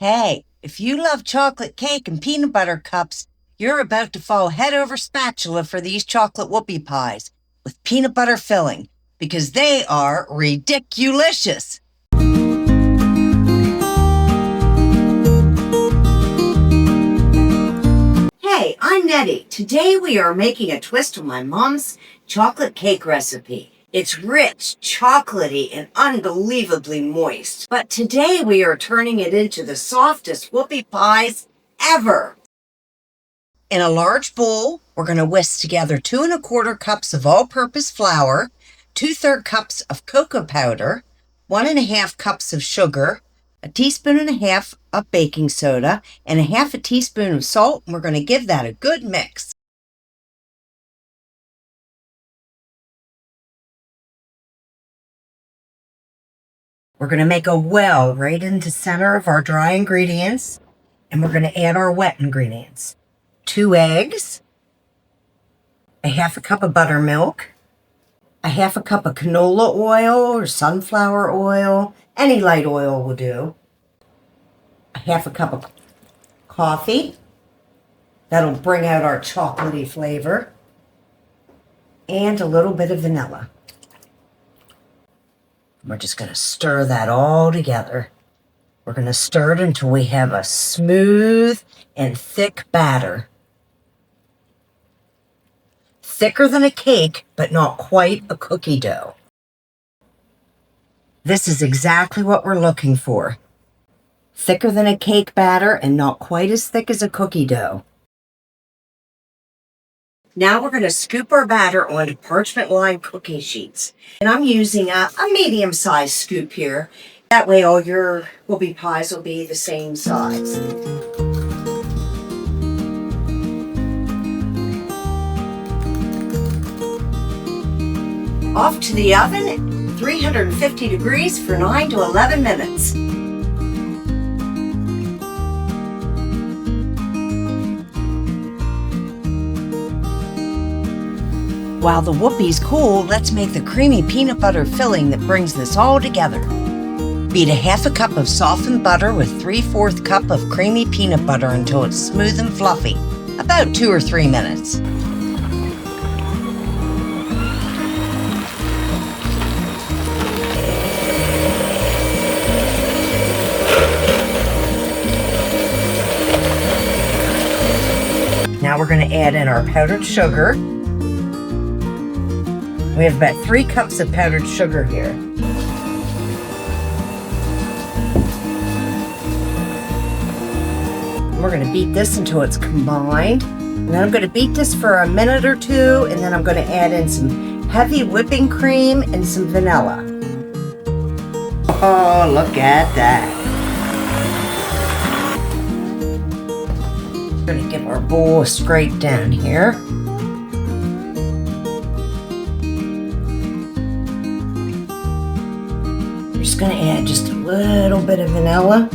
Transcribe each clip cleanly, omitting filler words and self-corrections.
Hey, if you love chocolate cake and peanut butter cups, you're about to fall head over spatula for these chocolate whoopie pies with peanut butter filling because they are RIDIC-ULICIOUS. Hey, I'm Nettie. Today we are making a twist on my mom's chocolate cake recipe. It's rich, chocolatey, and unbelievably moist. But today we are turning it into the softest whoopie pies ever. In a large bowl, we're going to whisk together 2 1/4 cups of all-purpose flour, 2/3 cups of cocoa powder, 1 1/2 cups of sugar, 1.5 teaspoons of baking soda, and 1/2 teaspoon of salt, and we're going to give that a good mix. We're going to make a well right in the center of our dry ingredients, and we're going to add our wet ingredients. 2 eggs, 1/2 cup of buttermilk, 1/2 cup of canola oil or sunflower oil, any light oil will do, 1/2 cup of coffee, that'll bring out our chocolatey flavor, and a little bit of vanilla. We're just going to stir that all together. We're going to stir it until we have a smooth and thick batter. Thicker than a cake, but not quite a cookie dough. This is exactly what we're looking for. Thicker than a cake batter and not quite as thick as a cookie dough. Now we're going to scoop our batter onto parchment lined cookie sheets. And I'm using a medium-sized scoop here. That way all your whoopie pies will be the same size. Off to the oven, 350 degrees for 9 to 11 minutes. While the whoopie's cool, let's make the creamy peanut butter filling that brings this all together. Beat 1/2 cup of softened butter with 3/4 cup of creamy peanut butter until it's smooth and fluffy, about 2 or 3 minutes. Now we're going to add in our powdered sugar. We have about 3 cups of powdered sugar here. We're going to beat this until it's combined. And then I'm going to beat this for a minute or 2, and then I'm going to add in some heavy whipping cream and some vanilla. Oh, look at that. I'm going to give our bowl a scrape down here. We're just going to add just a little bit of vanilla.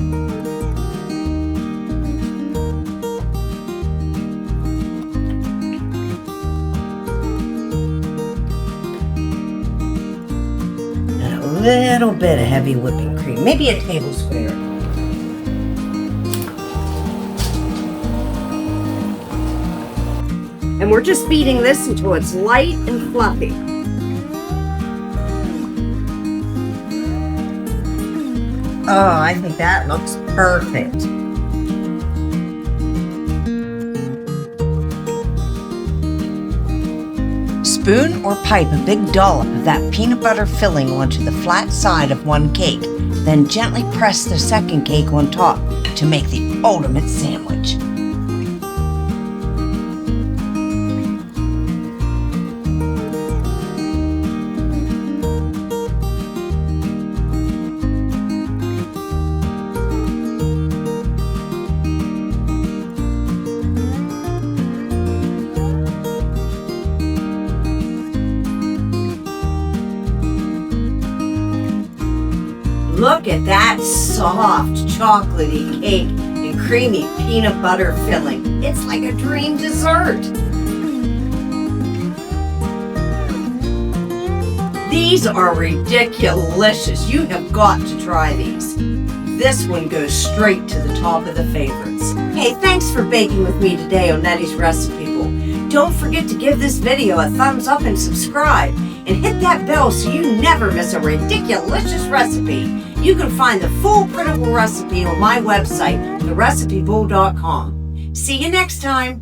And a little bit of heavy whipping cream, maybe a tablespoon. And we're just beating this until it's light and fluffy. Oh, I think that looks perfect. Spoon or pipe a big dollop of that peanut butter filling onto the flat side of one cake, then gently press the second cake on top to make the ultimate sandwich. Look at that soft, chocolatey cake and creamy peanut butter filling. It's like a dream dessert. These are RIDIC-ULICIOUS. You have got to try these. this one goes straight to the top of the favorites. Hey, thanks for baking with me today on Nettie's Recipe Bowl. Don't forget to give this video a thumbs up and subscribe. And hit that bell so you never miss a RIDIC-ULICIOUS recipe. You can find the full printable recipe on my website, therecipebowl.com. See you next time.